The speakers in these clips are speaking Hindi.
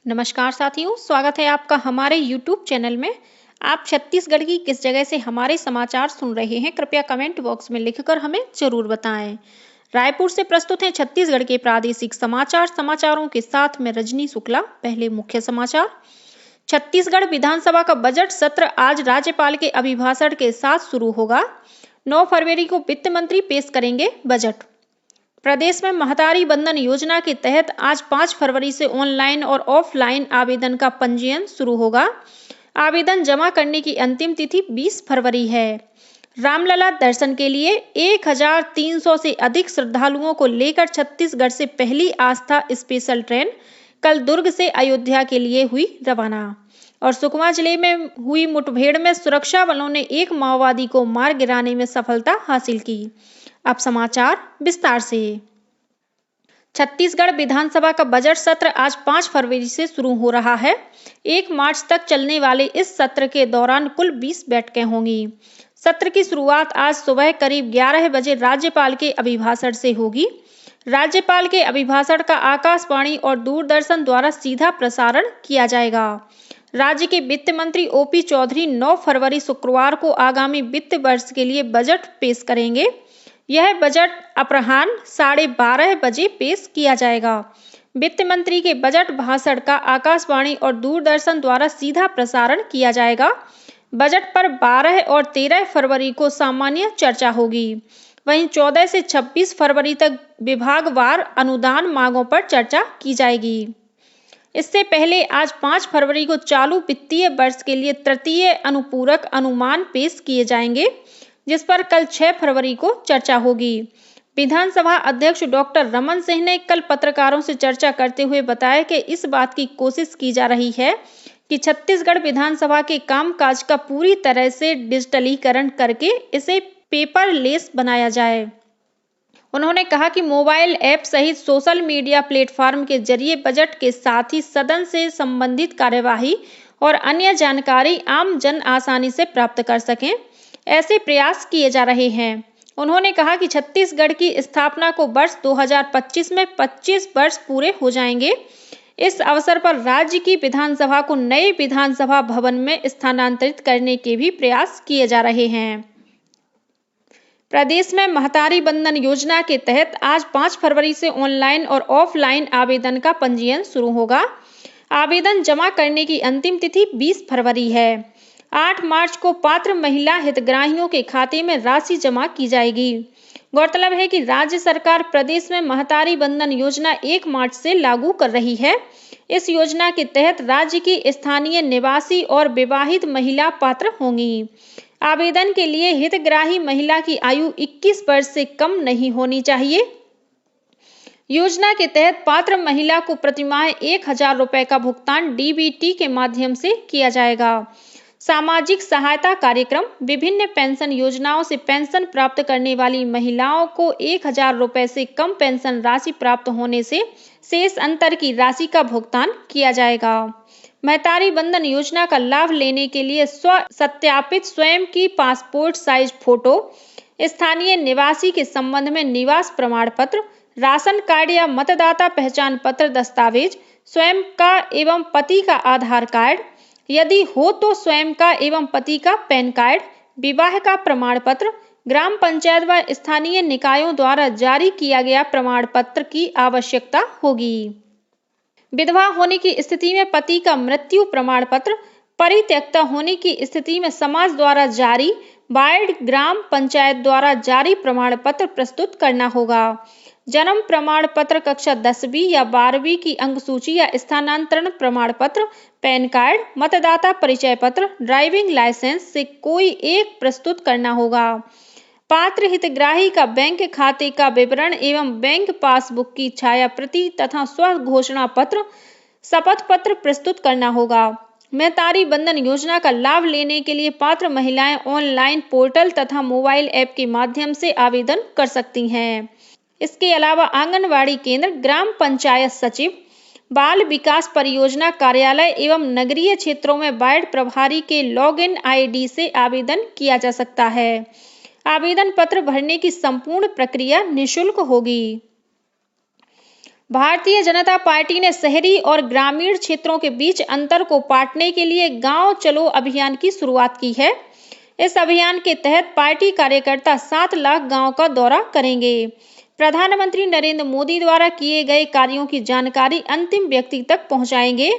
नमस्कार साथियों, स्वागत है आपका हमारे YouTube चैनल में। आप छत्तीसगढ़ की किस जगह से हमारे समाचार सुन रहे हैं, कृपया कमेंट बॉक्स में लिखकर हमें जरूर बताएं। रायपुर से प्रस्तुत हैं छत्तीसगढ़ के प्रादेशिक समाचारों के साथ में रजनी शुक्ला। पहले मुख्य समाचार। छत्तीसगढ़ विधानसभा का बजट सत्र आज राज्यपाल के अभिभाषण के साथ शुरू होगा। 9 फरवरी को वित्त मंत्री पेश करेंगे बजट। प्रदेश में महतारी बंधन योजना के तहत आज 5 फरवरी से ऑनलाइन और ऑफलाइन आवेदन का पंजीयन शुरू होगा। आवेदन जमा करने की अंतिम तिथि 20 फरवरी है। रामलला दर्शन के लिए 1300 से अधिक श्रद्धालुओं को लेकर छत्तीसगढ़ से पहली आस्था स्पेशल ट्रेन कल दुर्ग से अयोध्या के लिए हुई रवाना। और सुकमा जिले में हुई मुठभेड़ में सुरक्षा बलों ने एक माओवादी को मार गिराने में सफलता हासिल की। अब समाचार विस्तार से। छत्तीसगढ़ विधानसभा का बजट सत्र आज 5 फरवरी से शुरू हो रहा है। 1 मार्च तक चलने वाले इस सत्र के दौरान कुल 20 बैठकें होंगी। सत्र की शुरुआत आज सुबह करीब 11 बजे राज्यपाल के अभिभाषण से होगी। राज्यपाल के अभिभाषण का आकाशवाणी और दूरदर्शन द्वारा सीधा प्रसारण किया जाएगा। राज्य के वित्त मंत्री ओपी चौधरी 9 फरवरी शुक्रवार को आगामी वित्त वर्ष के लिए बजट पेश करेंगे। यह बजट अपराह्न 12:30 बजे पेश किया जाएगा। वित्त मंत्री के बजट भाषण का आकाशवाणी और दूरदर्शन द्वारा सीधा प्रसारण किया जाएगा। बजट पर 12 और 13 फरवरी को सामान्य चर्चा होगी। वहीं 14 से 26 फरवरी तक विभागवार अनुदान मांगों पर चर्चा की जाएगी। इससे पहले आज 5 फरवरी को चालू वित्तीय वर्ष के लिए तृतीय अनुपूरक अनुमान पेश किए जाएंगे, जिस पर कल 6 फरवरी को चर्चा होगी। विधानसभा अध्यक्ष डॉक्टर रमन सिंह ने कल पत्रकारों से चर्चा करते हुए बताया कि इस बात की कोशिश की जा रही है कि छत्तीसगढ़ विधानसभा के कामकाज का पूरी तरह से डिजिटलीकरण करके इसे पेपरलेस बनाया जाए। उन्होंने कहा कि मोबाइल ऐप सहित सोशल मीडिया प्लेटफॉर्म के जरिए बजट के साथ ही सदन से संबंधित कार्यवाही और अन्य जानकारी आम जन आसानी से प्राप्त कर सकें, ऐसे प्रयास किए जा रहे हैं। उन्होंने कहा कि छत्तीसगढ़ की स्थापना को वर्ष 2025 में 25 वर्ष पूरे हो जाएंगे। इस अवसर पर राज्य की विधानसभा को नए विधानसभा भवन में स्थानांतरित करने के भी प्रयास किए जा रहे हैं। प्रदेश में महतारी बंधन योजना के तहत आज 5 फरवरी से ऑनलाइन और ऑफलाइन आवेदन का पंजीयन शुरू होगा। आवेदन जमा करने की अंतिम तिथि 20 फरवरी है। 8 मार्च को पात्र महिला हितग्राहियों के खाते में राशि जमा की जाएगी। गौरतलब है कि राज्य सरकार प्रदेश में महतारी बंधन योजना 1 मार्च से लागू कर रही है। इस योजना के तहत राज्य की स्थानीय निवासी और विवाहित महिला पात्र होंगी। आवेदन के लिए हितग्राही महिला की आयु 21 वर्ष से कम नहीं होनी चाहिए। योजना के तहत पात्र महिला को प्रतिमाह 1000 रुपए का भुगतान डीबीटी के माध्यम से किया जाएगा। सामाजिक सहायता कार्यक्रम। विभिन्न पेंशन योजनाओं से पेंशन प्राप्त करने वाली महिलाओं को 1000 रुपए से कम पेंशन राशि प्राप्त होने से शेष अंतर की राशि का भुगतान किया जाएगा। महतारी बंधन योजना का लाभ लेने के लिए स्व सत्यापित स्वयं की पासपोर्ट साइज फोटो, स्थानीय निवासी के संबंध में निवास प्रमाण पत्र, राशन कार्ड या मतदाता पहचान पत्र दस्तावेज, स्वयं का एवं पति का आधार कार्ड, यदि हो तो स्वयं का एवं पति का पैन कार्ड, विवाह का प्रमाण पत्र, ग्राम पंचायत व स्थानीय निकायों द्वारा जारी किया गया प्रमाण पत्र की आवश्यकता होगी। विधवा होने की स्थिति में पति का मृत्यु प्रमाण पत्र, परित्यक्ता होने की स्थिति में समाज द्वारा जारी, वार्ड ग्राम पंचायत द्वारा जारी प्रमाण पत्र प्रस्तुत करना होगा। जन्म प्रमाण पत्र, कक्षा 10वीं या 12वीं की अंक सूची या स्थानांतरण प्रमाण पत्र, पैन कार्ड, मतदाता परिचय पत्र, ड्राइविंग लाइसेंस से कोई एक प्रस्तुत करना होगा। पात्र हितग्राही का बैंक खाते का विवरण एवं बैंक पासबुक की छाया प्रति तथा स्व घोषणा पत्र, शपथ पत्र प्रस्तुत करना होगा। महतारी बंधन योजना का लाभ लेने के लिए पात्र महिलाएं ऑनलाइन पोर्टल तथा मोबाइल ऐप के माध्यम से आवेदन कर सकती हैं। इसके अलावा आंगनवाड़ी केंद्र, ग्राम पंचायत सचिव, बाल विकास परियोजना कार्यालय एवं नगरीय क्षेत्रों में वार्ड प्रभारी के लॉगिन आईडी से आवेदन किया जा सकता है। आवेदन पत्र भरने की संपूर्ण प्रक्रिया निःशुल्क होगी। भारतीय जनता पार्टी ने शहरी और ग्रामीण क्षेत्रों के बीच अंतर को पाटने के लिए गांव चलो अभियान की शुरुआत की है। इस अभियान के तहत पार्टी कार्यकर्ता 7 लाख गांव का दौरा करेंगे। प्रधानमंत्री नरेंद्र मोदी द्वारा किए गए कार्यों की जानकारी अंतिम व्यक्ति तक पहुंचाएंगे।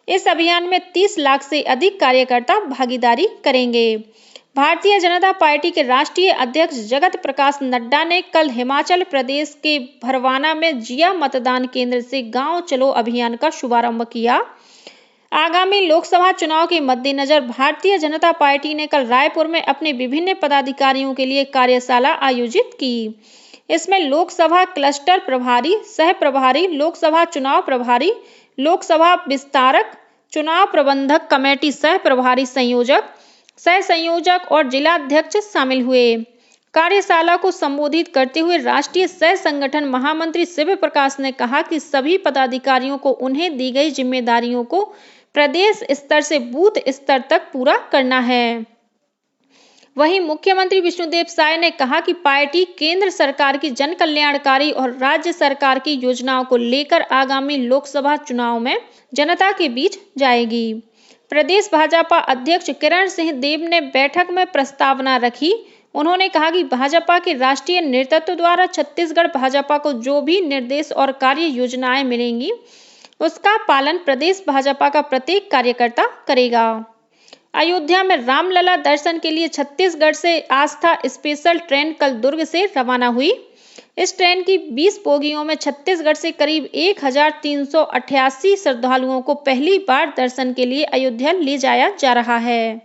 इस अभियान में 30 लाख से अधिक कार्यकर्ता भागीदारी करेंगे। भारतीय जनता पार्टी के राष्ट्रीय अध्यक्ष जगत प्रकाश नड्डा ने कल हिमाचल प्रदेश के भरवाना में जिया मतदान केंद्र से गांव चलो अभियान का शुभारंभ किया। आगामी लोकसभा चुनाव के मद्देनजर भारतीय जनता पार्टी ने कल रायपुर में अपने विभिन्न पदाधिकारियों के लिए कार्यशाला आयोजित की। इसमें लोकसभा क्लस्टर प्रभारी, सह प्रभारी, लोकसभा चुनाव प्रभारी, लोकसभा विस्तारक, चुनाव प्रबंधक कमेटी सह प्रभारी संयोजक, सह संयोजक और जिलाध्यक्ष शामिल हुए। कार्यशाला को संबोधित करते हुए राष्ट्रीय सह संगठन महामंत्री शिव प्रकाश ने कहा कि सभी पदाधिकारियों को उन्हें दी गई जिम्मेदारियों को प्रदेश स्तर से बूथ स्तर तक पूरा करना है। वहीं मुख्यमंत्री विष्णुदेव साय ने कहा कि पार्टी केंद्र सरकार की जन कल्याणकारी और राज्य सरकार की योजनाओं को लेकर आगामी लोकसभा चुनाव में जनता के बीच जाएगी। प्रदेश भाजपा अध्यक्ष किरण सिंह देव ने बैठक में प्रस्तावना रखी। उन्होंने कहा कि भाजपा के राष्ट्रीय नेतृत्व द्वारा छत्तीसगढ़ भाजपा को जो भी निर्देश और कार्य योजनाएं मिलेंगी उसका पालन प्रदेश भाजपा का प्रत्येक कार्यकर्ता करेगा। अयोध्या में रामलला दर्शन के लिए छत्तीसगढ़ से आस्था स्पेशल ट्रेन कल दुर्ग से रवाना हुई। इस ट्रेन की 20 बोगियों में छत्तीसगढ़ से करीब 1388 श्रद्धालुओं को पहली बार दर्शन के लिए अयोध्या ले जाया जा रहा है।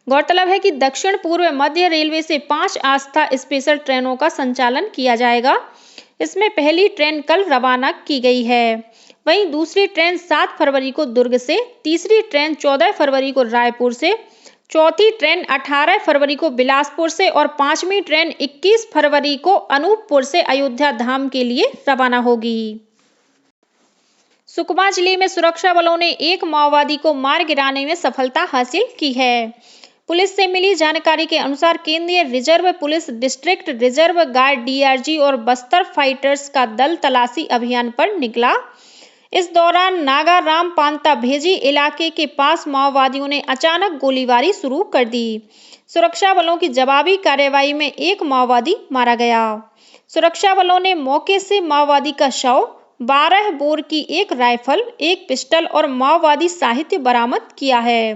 गौरतलब है कि दक्षिण पूर्व मध्य रेलवे से 5 आस्था स्पेशल ट्रेनों का संचालन किया जाएगा। इसमें पहली ट्रेन कल रवाना की गई है। वहीं दूसरी ट्रेन 7 फरवरी को दुर्ग से, तीसरी ट्रेन 14 फरवरी को रायपुर से, चौथी ट्रेन 18 फरवरी को बिलासपुर से और 5वीं ट्रेन 21 फरवरी को अनूपपुर से अयोध्या धाम के लिए रवाना होगी। सुकमा जिले में सुरक्षा बलों ने एक माओवादी को मार गिराने में सफलता हासिल की है। पुलिस से मिली जानकारी के अनुसार केंद्रीय reserve police, district reserve guard DRG और बस्तर फाइटर्स का दल तलाशी अभियान पर निकला। इस दौरान नागाराम पांता भेजी इलाके के पास माओवादियों ने अचानक गोलीबारी शुरू कर दी। सुरक्षा बलों की जवाबी कार्रवाई में एक माओवादी मारा गया। सुरक्षा बलों ने मौके से माओवादी का शव, 12 बोर की एक राइफल, एक पिस्टल और माओवादी साहित्य बरामद किया है।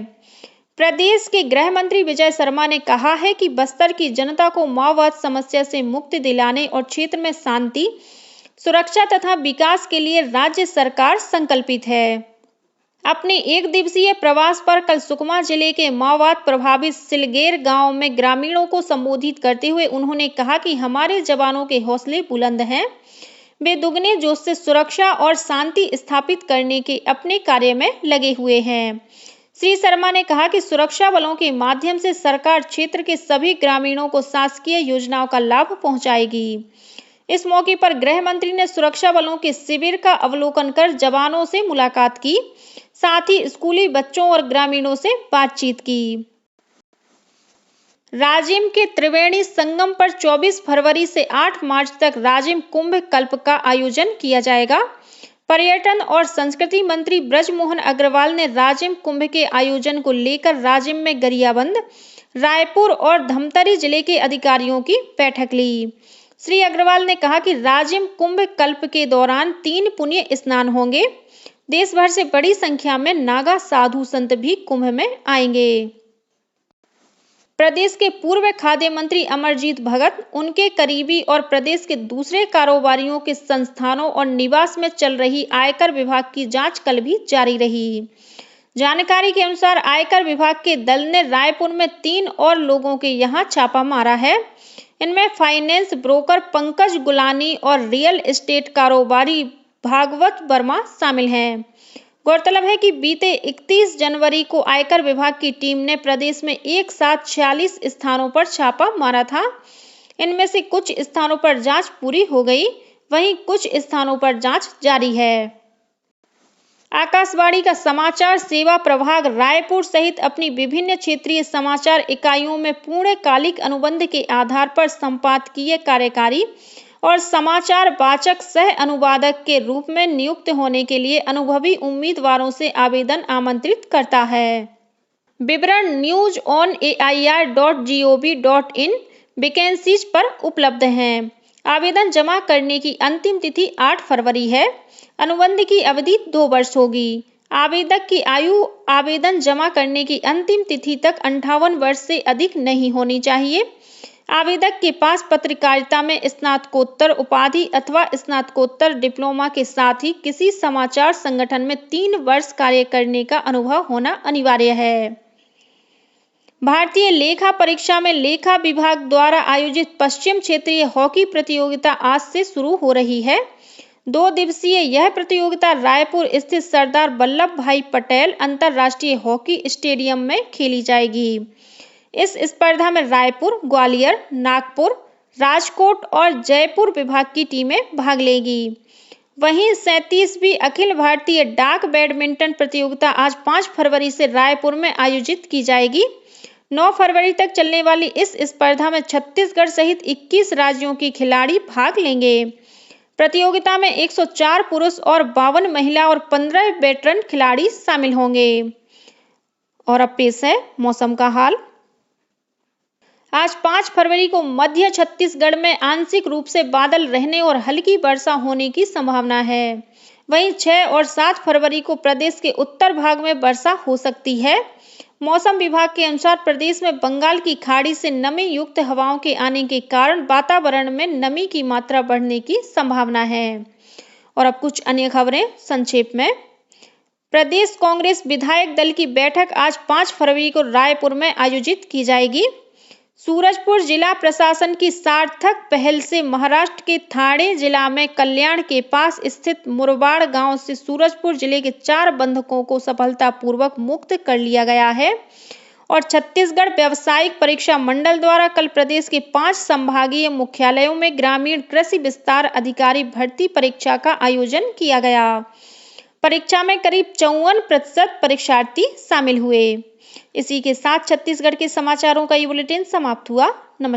प्रदेश के गृह मंत्री विजय शर्मा ने कहा है कि बस्तर की जनता को माओवाद समस्या से मुक्ति दिलाने और क्षेत्र में शांति, सुरक्षा तथा विकास के लिए राज्य सरकार संकल्पित है। अपने एक दिवसीय प्रवास पर कल सुकमा जिले के माओवाद प्रभावित सिलगेर गांव में ग्रामीणों को संबोधित करते हुए उन्होंने कहा कि हमारे जवानों के हौसले बुलंद हैं। वे दुगने जोश से सुरक्षा और शांति स्थापित करने के अपने कार्य में लगे हुए हैं। श्री शर्मा ने कहा कि सुरक्षा बलों के माध्यम से सरकार क्षेत्र के सभी ग्रामीणों को शासकीय योजनाओं का लाभ पहुंचाएगी। इस मौके पर गृह मंत्री ने सुरक्षा बलों के शिविर का अवलोकन कर जवानों से मुलाकात की, साथ ही स्कूली बच्चों और ग्रामीणों से बातचीत की। राजिम के त्रिवेणी संगम पर 24 फरवरी से 8 मार्च तक राजिम कुंभ कल्प का आयोजन किया जाएगा। पर्यटन और संस्कृति मंत्री ब्रजमोहन अग्रवाल ने राजिम कुंभ के आयोजन को लेकर राजिम में गरियाबंद, रायपुर और धमतरी जिले के अधिकारियों की बैठक ली। श्री अग्रवाल ने कहा कि राजिम कुंभ कल्प के दौरान 3 पुण्य स्नान होंगे। देश भर से बड़ी संख्या में नागा साधु संत भी कुंभ में आएंगे। प्रदेश के पूर्व खाद्य मंत्री अमरजीत भगत, उनके करीबी और प्रदेश के दूसरे कारोबारियों के संस्थानों और निवास में चल रही आयकर विभाग की जांच कल भी जारी रही। जानकारी के अनुसार आयकर विभाग के दल ने रायपुर में 3 और लोगों के यहां छापा मारा है। इनमें फाइनेंस ब्रोकर पंकज गुलानी और रियल एस्टेट कारोबारी भागवत वर्मा शामिल हैं। गौरतलब है कि बीते 31 जनवरी को आयकर विभाग की टीम ने प्रदेश में एक साथ 46 स्थानों पर छापा मारा था। इनमें से कुछ स्थानों पर जांच पूरी हो गई, वहीं कुछ स्थानों पर जांच जारी है। आकाशवाणी का समाचार सेवा प्रभाग रायपुर सहित अपनी विभिन्न क्षेत्रीय समाचार इकाइयों में पूर्णकालिक अनुबंध के आधार पर संपादकीय कार्यकारी और समाचार वाचक सह अनुवादक के रूप में नियुक्त होने के लिए अनुभवी उम्मीदवारों से आवेदन आमंत्रित करता है। विवरण news.on.air.gov.in वैकेंसीज पर उपलब्ध हैं। आवेदन जमा करने की अंतिम तिथि 8 फरवरी है। अनुबंध की अवधि 2 वर्ष होगी। आवेदक की आयु आवेदन जमा करने की अंतिम तिथि तक 58 वर्ष से अधिक नहीं होनी चाहिए। आवेदक के पास पत्रकारिता में स्नातकोत्तर उपाधि अथवा स्नातकोत्तर डिप्लोमा के साथ ही किसी समाचार संगठन में 3 वर्ष कार्य करने का अनुभव होना अनिवार्य है। भारतीय लेखा परीक्षा में लेखा विभाग द्वारा आयोजित पश्चिम क्षेत्रीय हॉकी प्रतियोगिता आज से शुरू हो रही है। 2 दिवसीय यह प्रतियोगिता रायपुर स्थित सरदार वल्लभ भाई पटेल अंतर्राष्ट्रीय हॉकी स्टेडियम में खेली जाएगी। इस स्पर्धा में रायपुर, ग्वालियर, नागपुर, राजकोट और जयपुर विभाग की टीमें भाग लेंगी। वहीं 37वीं अखिल भारतीय डाक बैडमिंटन प्रतियोगिता आज 5 फरवरी से रायपुर में आयोजित की जाएगी। 9 फरवरी तक चलने वाली इस स्पर्धा में छत्तीसगढ़ सहित 21 राज्यों के खिलाड़ी भाग लेंगे। प्रतियोगिता में 104 पुरुष और 52 महिला और 15 वेटरन खिलाड़ी शामिल होंगे। और अब पेश है मौसम का हाल। आज 5 फरवरी को मध्य छत्तीसगढ़ में आंशिक रूप से बादल रहने और हल्की वर्षा होने की संभावना है। वहीं 6 और 7 फरवरी को प्रदेश के उत्तर भाग में वर्षा हो सकती है। मौसम विभाग के अनुसार प्रदेश में बंगाल की खाड़ी से नमी युक्त हवाओं के आने के कारण वातावरण में नमी की मात्रा बढ़ने की संभावना है। और अब कुछ अन्य खबरें संक्षेप में। प्रदेश कांग्रेस विधायक दल की बैठक आज 5 फरवरी को रायपुर में आयोजित की जाएगी। सूरजपुर जिला प्रशासन की सार्थक पहल से महाराष्ट्र के ठाणे जिला में कल्याण के पास स्थित मुरबाड़ गांव से सूरजपुर जिले के 4 बंधकों को सफलतापूर्वक मुक्त कर लिया गया है। और छत्तीसगढ़ व्यावसायिक परीक्षा मंडल द्वारा कल प्रदेश के 5 संभागीय मुख्यालयों में ग्रामीण कृषि विस्तार अधिकारी भर्ती परीक्षा का आयोजन किया गया। परीक्षा में करीब 54% परीक्षार्थी शामिल हुए। इसी के साथ छत्तीसगढ़ के समाचारों का ये बुलेटिन समाप्त हुआ। नमस्कार।